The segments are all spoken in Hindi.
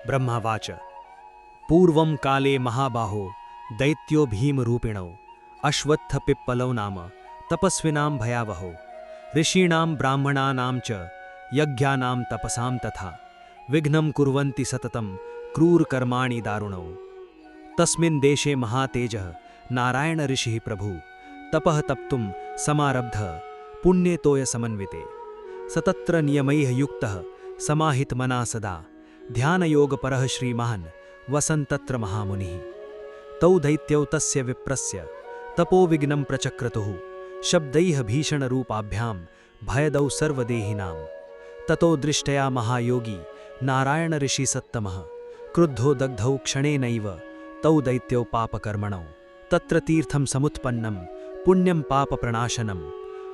ब्रह्मावाच पूर्वं काले महाबाहो दैत्यो भीमरूपिणो अश्वत्थपिप्पलौ नाम तपस्विनां भयावहो ऋषीणां ब्राह्मणानां च यज्ञानां तपसां तथा विघ्नं कुर्वन्ति सततं क्रूरकर्माणि दारुणौ। तस्मिन् देशे महातेजः नारायण ऋषिः प्रभु तपः तप्तुं समारब्धः पुण्यतोयसमन्विते स तत्र नियमैः युक्तः समाहितमनः सदा ध्यानयोगपरः श्रीमहान् वसन् तत्र महामुनिः। तौ दैत्यौ तस्य विप्रस्य तपोविघ्नं प्रचक्रतुः शब्दैः भीषणरूपाभ्यां भयदौ सर्वदेहिनां। ततो दृष्ट्या महायोगी नारायण ऋषि सत्तमः क्रुद्धो दग्धौ क्षणेनैव तौ दैत्यौ पापकर्मणौ। तत्र तीर्थं समुत्पन्नं पुण्यं पापप्रणाशनम्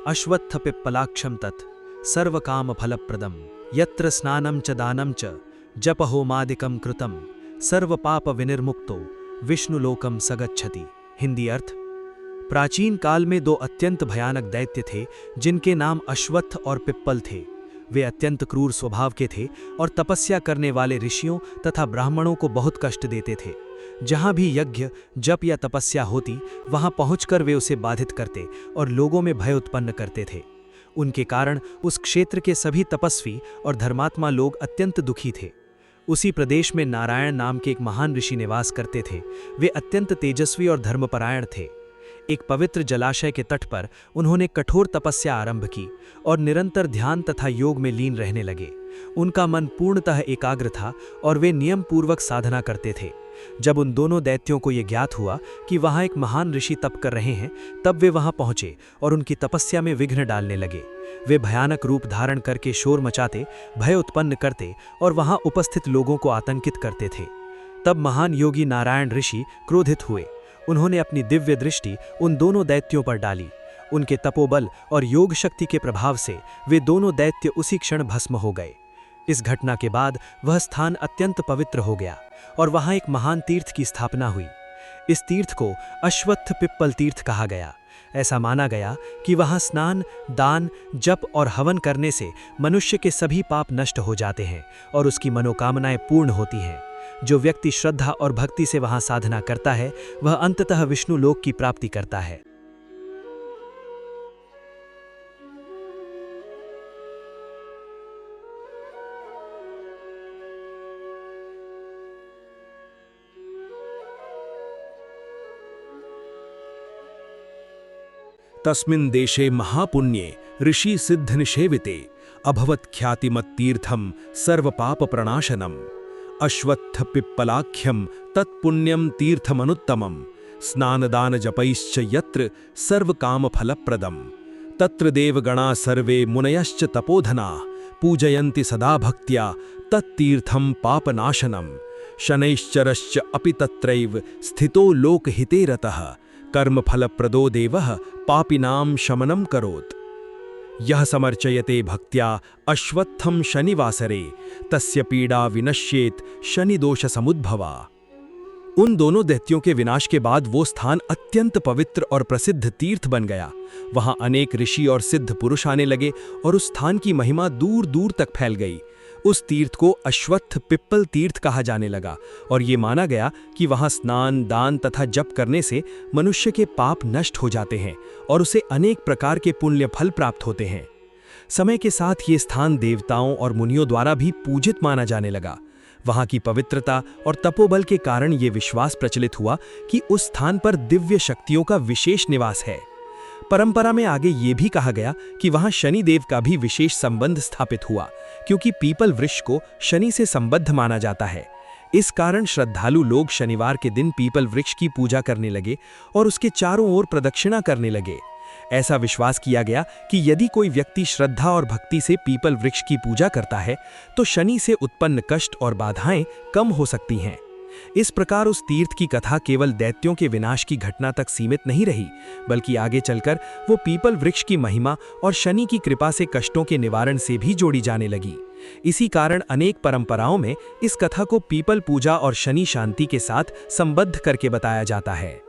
अश्वत्थपिप्पलाक्षं तत् सर्वकामफलप्रदं यत्र स्नानं च दानं च जपहोमादिकं कृतं सर्वपापविनिर्मुक्तो विष्णुलोकम सगच्छति। हिंदी अर्थ। प्राचीन काल में दो अत्यंत भयानक दैत्य थे जिनके नाम अश्वत्थ और पिप्पल थे। वे अत्यंत क्रूर स्वभाव के थे और तपस्या करने वाले ऋषियों तथा ब्राह्मणों को बहुत कष्ट देते थे। जहाँ भी यज्ञ जप या तपस्या होती वहाँ पहुंचकर वे उसे बाधित करते और लोगों में भय उत्पन्न करते थे। उनके कारण उस क्षेत्र के सभी तपस्वी और धर्मात्मा लोग अत्यंत दुखी थे। उसी प्रदेश में नारायण नाम के एक महान ऋषि निवास करते थे। वे अत्यंत तेजस्वी और धर्मपरायण थे। एक पवित्र जलाशय के तट पर उन्होंने कठोर तपस्या आरंभ की और निरंतर ध्यान तथा योग में लीन रहने लगे। उनका मन पूर्णतः एकाग्र था और वे नियम पूर्वक साधना करते थे। जब उन दोनों दैत्यों को यह ज्ञात हुआ कि वहां एक महान ऋषि तप कर रहे हैं, तब वे वहां पहुंचे और उनकी तपस्या में विघ्न डालने लगे। वे भयानक रूप धारण करके शोर मचाते, भय उत्पन्न करते और वहां उपस्थित लोगों को आतंकित करते थे। तब महान योगी नारायण ऋषि क्रोधित हुए। उन्होंने अपनी दिव्य दृष्टि उन दोनों दैत्यों पर डाली। उनके तपोबल और योग शक्ति के प्रभाव से वे दोनों दैत्य उसी क्षण भस्म हो गए। इस घटना के बाद वह स्थान अत्यंत पवित्र हो गया और वहां एक महान तीर्थ की स्थापना हुई। इस तीर्थ को अश्वत्थ पिप्पल तीर्थ कहा गया। ऐसा माना गया कि वहां स्नान, दान, जप और हवन करने से मनुष्य के सभी पाप नष्ट हो जाते हैं और उसकी मनोकामनाएं पूर्ण होती हैं। जो व्यक्ति श्रद्धा और भक्ति से वहां साधना करता है वह अंततः विष्णु लोक की प्राप्ति करता है। तस्मिन् देशे महापुण्ये ऋषि सिद्ध निषेविते अभवत् ख्यातिमत्तीर्थं सर्वपापप्रणाशनम् अश्वत्थ पिप्पलाख्यं तत्पुण्यं तीर्थमनुत्तमं स्नानदानजपैश्च यत्र सर्वकामफलप्रदम् तत्र देवगणा सर्वे मुनयश्च तपोधनाः पूजयन्ति सदा भक्त्या तत्तीर्थं पापनाशनम् शनैश्चरश्च अपि तत्रैव स्थितो लोकहिते रतः कर्मफलप्रदो देवः पापिनां शमनं करोत्। यः समर्चयते भक्त्या अश्वत्थं शनिवासरे तस्य पीड़ा विनश्येत शनिदोषसमुद्भवा। उन दोनों दैत्यों के विनाश के बाद वो स्थान अत्यंत पवित्र और प्रसिद्ध तीर्थ बन गया। वहां अनेक ऋषि और सिद्ध पुरुष आने लगे और उस स्थान की महिमा दूर दूर तक फैल गई। उस तीर्थ को अश्वत्थ पिप्पल तीर्थ कहा जाने लगा और ये माना गया कि वहां स्नान, दान तथा जप करने से मनुष्य के पाप नष्ट हो जाते हैं और उसे अनेक प्रकार के पुण्य फल प्राप्त होते हैं। समय के साथ ये स्थान देवताओं और मुनियों द्वारा भी पूजित माना जाने लगा। वहां की पवित्रता और तपोबल के कारण ये विश्वास प्रचलित हुआ कि उस स्थान पर दिव्य शक्तियों का विशेष निवास है। परंपरा में आगे ये भी कहा गया कि वहां शनि देव का भी विशेष संबंध स्थापित हुआ, क्योंकि पीपल वृक्ष को शनि से संबद्ध माना जाता है। इस कारण श्रद्धालु लोग शनिवार के दिन पीपल वृक्ष की पूजा करने लगे और उसके चारों ओर प्रदक्षिणा करने लगे। ऐसा विश्वास किया गया कि यदि कोई व्यक्ति श्रद्धा और भक्ति से पीपल वृक्ष की पूजा करता है तो शनि से उत्पन्न कष्ट और बाधाएं कम हो सकती हैं। इस प्रकार उस तीर्थ की कथा केवल दैत्यों के विनाश की घटना तक सीमित नहीं रही, बल्कि आगे चलकर वो पीपल वृक्ष की महिमा और शनि की कृपा से कष्टों के निवारण से भी जोड़ी जाने लगी। इसी कारण अनेक परंपराओं में इस कथा को पीपल पूजा और शनि शांति के साथ संबद्ध करके बताया जाता है।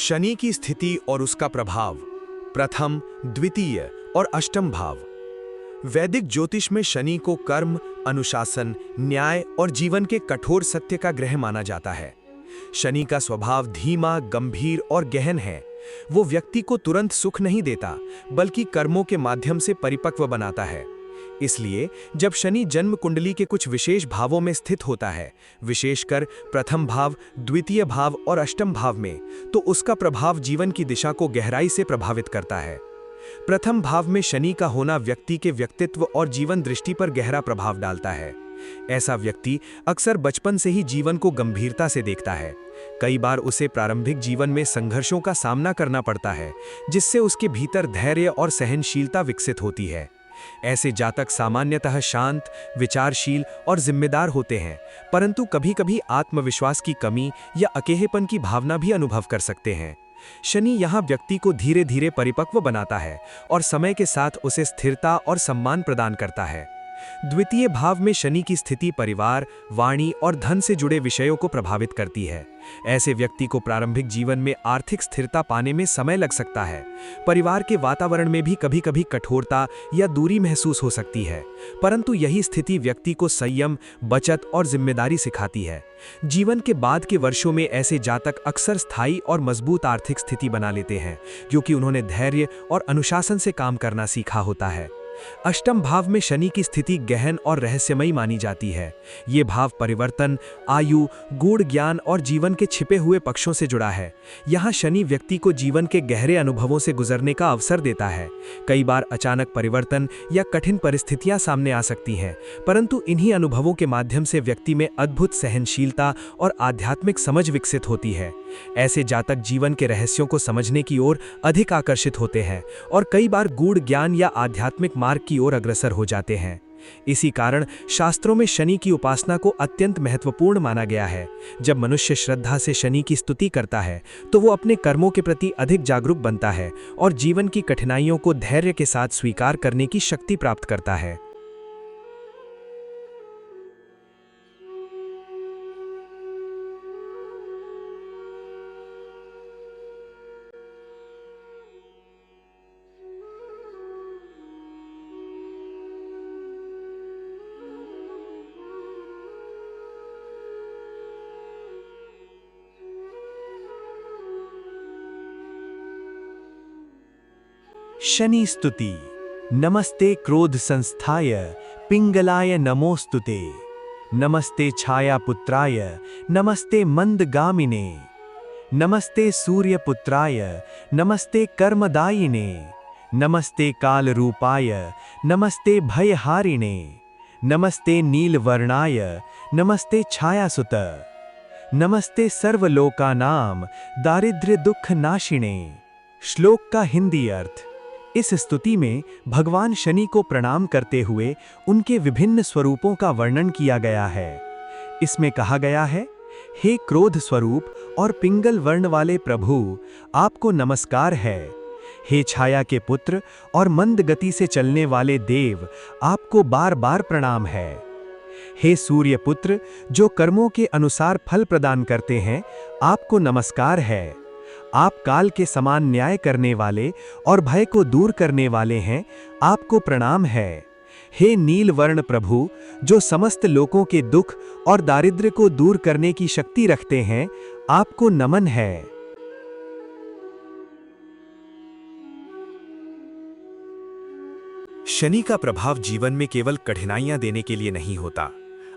शनि की स्थिति और उसका प्रभाव। प्रथम, द्वितीय और अष्टम भाव। वैदिक ज्योतिष में शनि को कर्म, अनुशासन, न्याय और जीवन के कठोर सत्य का ग्रह माना जाता है। शनि का स्वभाव धीमा, गंभीर और गहन है। वो व्यक्ति को तुरंत सुख नहीं देता, बल्कि कर्मों के माध्यम से परिपक्व बनाता है। इसलिए जब शनि जन्म कुंडली के कुछ विशेष भावों में स्थित होता है, विशेषकर प्रथम भाव, द्वितीय भाव और अष्टम भाव में, तो उसका प्रभाव जीवन की दिशा को गहराई से प्रभावित करता है। प्रथम भाव में शनि का होना व्यक्ति के व्यक्तित्व और जीवन दृष्टि पर गहरा प्रभाव डालता है। ऐसा व्यक्ति अक्सर बचपन से ही जीवन को गंभीरता से देखता है। कई बार उसे प्रारंभिक जीवन में संघर्षों का सामना करना पड़ता है, जिससे उसके भीतर धैर्य और सहनशीलता विकसित होती है। ऐसे जातक सामान्यतः शांत, विचारशील और जिम्मेदार होते हैं, परंतु कभी-कभी आत्मविश्वास की कमी या अकेलेपन की भावना भी अनुभव कर सकते हैं। शनि यहाँ व्यक्ति को धीरे धीरे परिपक्व बनाता है और समय के साथ उसे स्थिरता और सम्मान प्रदान करता है। द्वितीय भाव में शनि की स्थिति परिवार, वाणी और धन से जुड़े विषयों को प्रभावित करती है। ऐसे व्यक्ति को प्रारंभिक जीवन में आर्थिक स्थिरता पाने में समय लग सकता है। परिवार के वातावरण में भी कभी-कभी कठोरता या दूरी महसूस हो सकती है, परंतु यही स्थिति व्यक्ति को संयम, बचत और जिम्मेदारी सिखाती है। जीवन के बाद के वर्षों में ऐसे जातक अक्सर स्थायी और मजबूत आर्थिक स्थिति बना लेते हैं, क्योंकि उन्होंने धैर्य और अनुशासन से काम करना सीखा होता है। अष्टम भाव में शनि की स्थिति गहन और रहस्यमयी मानी जाती है। ये भाव परिवर्तन, आयु, गूढ़ ज्ञान और जीवन के छिपे हुए पक्षों से जुड़ा है। यहाँ शनि व्यक्ति को जीवन के गहरे अनुभवों से गुजरने का अवसर देता है। कई बार अचानक परिवर्तन या कठिन परिस्थितियां सामने आ सकती हैं, परंतु इन्हीं अनुभवों के माध्यम से व्यक्ति में अद्भुत सहनशीलता और आध्यात्मिक समझ विकसित होती है। ऐसे जातक जीवन के रहस्यों को समझने की ओर अधिक आकर्षित होते हैं और कई बार गूढ़ ज्ञान या आध्यात्मिक मार्ग की ओर अग्रसर हो जाते हैं। इसी कारण शास्त्रों में शनि की उपासना को अत्यंत महत्वपूर्ण माना गया है। जब मनुष्य श्रद्धा से शनि की स्तुति करता है, तो वो अपने कर्मों के प्रति अधिक जागरूक बनता है और जीवन की कठिनाइयों को धैर्य के साथ स्वीकार करने की शक्ति प्राप्त करता है। शनि स्तुति। नमस्ते क्रोध संस्थाय पिंगलाय नमोस्तुते। नमस्ते छायापुत्राय नमस्ते मंदगामिने। नमस्ते सूर्यपुत्राय नमस्ते कर्मदायिने। नमस्ते कालरूपाय नमस्ते भयहारिणे। नमस्ते नीलवर्णाय नमस्ते छायासुत। नमस्ते सर्वलोकानां दारिद्र्य दुख नाशिणे। श्लोक का हिंदी अर्थ। इस स्तुति में भगवान शनि को प्रणाम करते हुए उनके विभिन्न स्वरूपों का वर्णन किया गया है। इसमें कहा गया है, हे क्रोध स्वरूप और पिंगल वर्ण वाले प्रभु, आपको नमस्कार है। हे छाया के पुत्र और मंद गति से चलने वाले देव, आपको बार बार प्रणाम है। हे सूर्य पुत्र, जो कर्मों के अनुसार फल प्रदान करते हैं, आपको नमस्कार है। आप काल के समान न्याय करने वाले और भय को दूर करने वाले हैं, आपको प्रणाम है। हे नील वर्ण प्रभु, जो समस्त लोगों के दुख और दारिद्र्य को दूर करने की शक्ति रखते हैं, आपको नमन है। शनि का प्रभाव जीवन में केवल कठिनाइयां देने के लिए नहीं होता।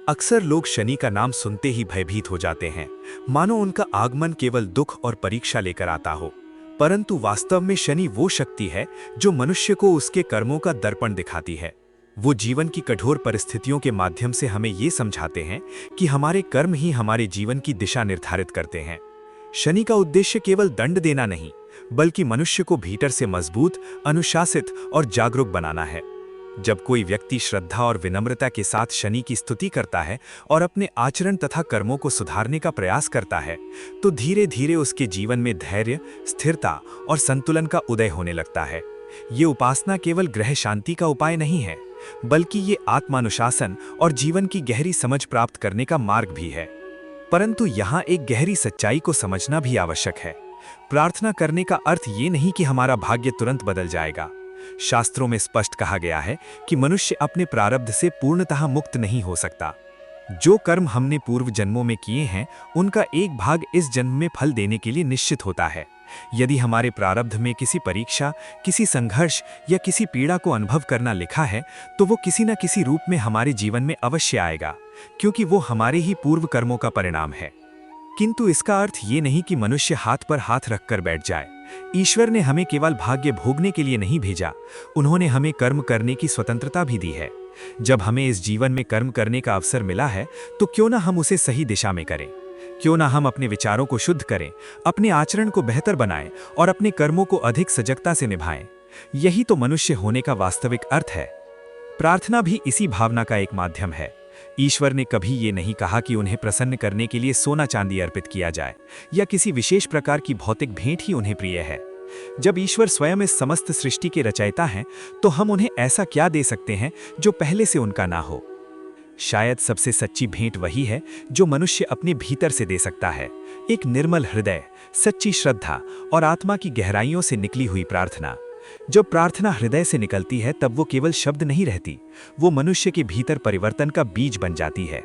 अक्सर लोग शनि का नाम सुनते ही भयभीत हो जाते हैं, मानो उनका आगमन केवल दुख और परीक्षा लेकर आता हो। परंतु वास्तव में शनि वो शक्ति है जो मनुष्य को उसके कर्मों का दर्पण दिखाती है। वो जीवन की कठोर परिस्थितियों के माध्यम से हमें ये समझाते हैं कि हमारे कर्म ही हमारे जीवन की दिशा निर्धारित करते हैं। शनि का उद्देश्य केवल दंड देना नहीं, बल्कि मनुष्य को भीतर से मजबूत, अनुशासित और जागरूक बनाना है। जब कोई व्यक्ति श्रद्धा और विनम्रता के साथ शनि की स्तुति करता है और अपने आचरण तथा कर्मों को सुधारने का प्रयास करता है, तो धीरे धीरे उसके जीवन में धैर्य, स्थिरता और संतुलन का उदय होने लगता है। ये उपासना केवल ग्रह शांति का उपाय नहीं है, बल्कि ये आत्मानुशासन और जीवन की गहरी समझ प्राप्त करने का मार्ग भी है। परंतु यहाँ एक गहरी सच्चाई को समझना भी आवश्यक है। प्रार्थना करने का अर्थ ये नहीं कि हमारा भाग्य तुरंत बदल जाएगा। शास्त्रों में स्पष्ट कहा गया है कि मनुष्य अपने प्रारब्ध से पूर्णतः मुक्त नहीं हो सकता। जो कर्म हमने पूर्व जन्मों में किए हैं, उनका एक भाग इस जन्म में फल देने के लिए निश्चित होता है। यदि हमारे प्रारब्ध में किसी परीक्षा, किसी संघर्ष या किसी पीड़ा को अनुभव करना लिखा है, तो वो किसी न किसी रूप में हमारे जीवन में अवश्य आएगा, क्योंकि वो हमारे ही पूर्व कर्मों का परिणाम है। किंतु इसका अर्थ ये नहीं कि मनुष्य हाथ पर हाथ रखकर बैठ जाए। ईश्वर ने हमें केवल भाग्य भोगने के लिए नहीं भेजा, उन्होंने हमें कर्म करने की स्वतंत्रता भी दी है। जब हमें इस जीवन में कर्म करने का अवसर मिला है, तो क्यों ना हम उसे सही दिशा में करें। क्यों ना हम अपने विचारों को शुद्ध करें, अपने आचरण को बेहतर बनाएं और अपने कर्मों को अधिक सजगता से निभाएं। यही तो मनुष्य होने का वास्तविक अर्थ है। प्रार्थना भी इसी भावना का एक माध्यम है। ईश्वर ने कभी ये नहीं कहा कि उन्हें प्रसन्न करने के लिए सोना चांदी अर्पित किया जाए या किसी विशेष प्रकार की भौतिक भेंट ही उन्हें प्रिय है। जब ईश्वर स्वयं इस समस्त सृष्टि के रचयिता हैं, तो हम उन्हें ऐसा क्या दे सकते हैं जो पहले से उनका ना हो। शायद सबसे सच्ची भेंट वही है जो मनुष्य अपने भीतर से दे सकता है। एक निर्मल हृदय, सच्ची श्रद्धा और आत्मा की गहराइयों से निकली हुई प्रार्थना। जब प्रार्थना हृदय से निकलती है, तब वो केवल शब्द नहीं रहती, वो मनुष्य के भीतर परिवर्तन का बीज बन जाती है।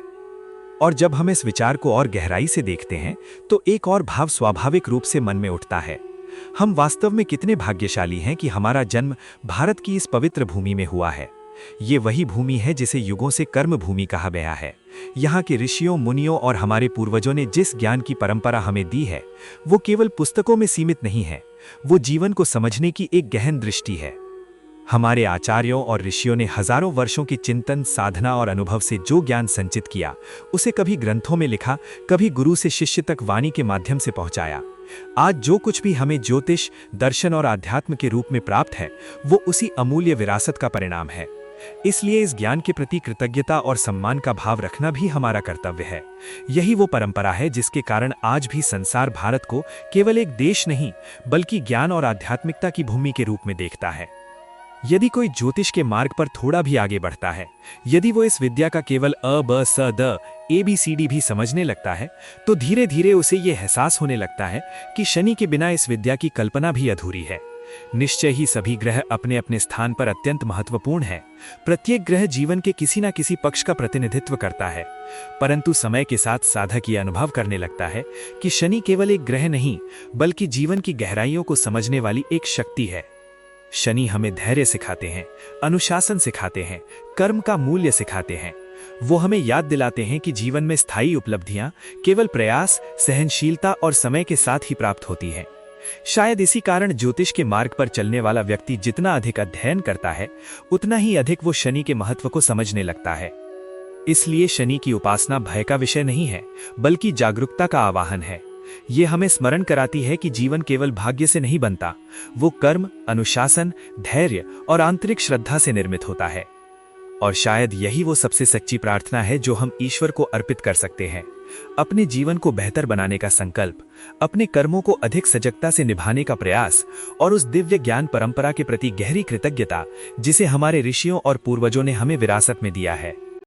और जब हम इस विचार को और गहराई से देखते हैं, तो एक और भाव स्वाभाविक रूप से मन में उठता है। हम वास्तव में कितने भाग्यशाली हैं कि हमारा जन्म भारत की इस पवित्र भूमि में हुआ है। ये वही भूमि है जिसे युगों से कर्म भूमि कहा गया है। यहाँ के ऋषियों, मुनियों और हमारे पूर्वजों ने जिस ज्ञान की परंपरा हमें दी है, वो केवल पुस्तकों में सीमित नहीं है, वो जीवन को समझने की एक गहन दृष्टि है। हमारे आचार्यों और ऋषियों ने हजारों वर्षों की चिंतन, साधना और अनुभव से जो ज्ञान संचित किया, उसे कभी ग्रंथों में लिखा, कभी गुरु से शिष्य तक वाणी के माध्यम से पहुंचाया। आज जो कुछ भी हमें ज्योतिष, दर्शन और आध्यात्म के रूप में प्राप्त है, वो उसी अमूल्य विरासत का परिणाम है। इसलिए इस ज्ञान के प्रति कृतज्ञता और सम्मान का भाव रखना भी हमारा कर्तव्य है। यही वो परंपरा है जिसके कारण आज भी संसार भारत को केवल एक देश नहीं, बल्कि ज्ञान और आध्यात्मिकता की भूमि के रूप में देखता है। यदि कोई ज्योतिष के मार्ग पर थोड़ा भी आगे बढ़ता है, यदि वो इस विद्या का केवल अ, ब, स, द, ABCD भी समझने लगता है, तो धीरे धीरे उसे ये एहसास होने लगता है कि शनि के बिना इस विद्या की कल्पना भी अधूरी है। निश्चय ही सभी ग्रह अपने अपने स्थान पर अत्यंत महत्वपूर्ण है। प्रत्येक ग्रह जीवन के किसी न किसी पक्ष का प्रतिनिधित्व करता है, परंतु समय के साथ साधक ये अनुभव करने लगता है कि शनि केवल एक ग्रह नहीं, बल्कि जीवन की गहराइयों को समझने वाली एक शक्ति है। शनि हमें धैर्य सिखाते हैं, अनुशासन सिखाते हैं, कर्म का मूल्य सिखाते हैं। वो हमें याद दिलाते हैं कि जीवन में स्थायी उपलब्धियां केवल प्रयास, सहनशीलता और समय के साथ ही प्राप्त होती हैं। शायद इसी कारण ज्योतिष के मार्ग पर चलने वाला व्यक्ति जितना अधिक अध्ययन करता है, उतना ही अधिक वो शनि के महत्व को समझने लगता है। इसलिए शनि की उपासना भय का विषय नहीं है, बल्कि जागरूकता का आवाहन है। ये हमें स्मरण कराती है कि जीवन केवल भाग्य से नहीं बनता, वो कर्म, अनुशासन, धैर्य और आंतरिक श्रद्धा से निर्मित होता है। और शायद यही वो सबसे सच्ची प्रार्थना है जो हम ईश्वर को अर्पित कर सकते हैं। अपने जीवन को बेहतर बनाने का संकल्प, अपने कर्मों को अधिक सजगता से निभाने का प्रयास और उस दिव्य ज्ञान परंपरा के प्रति गहरी कृतज्ञता जिसे हमारे ऋषियों और पूर्वजों ने हमें विरासत में दिया है।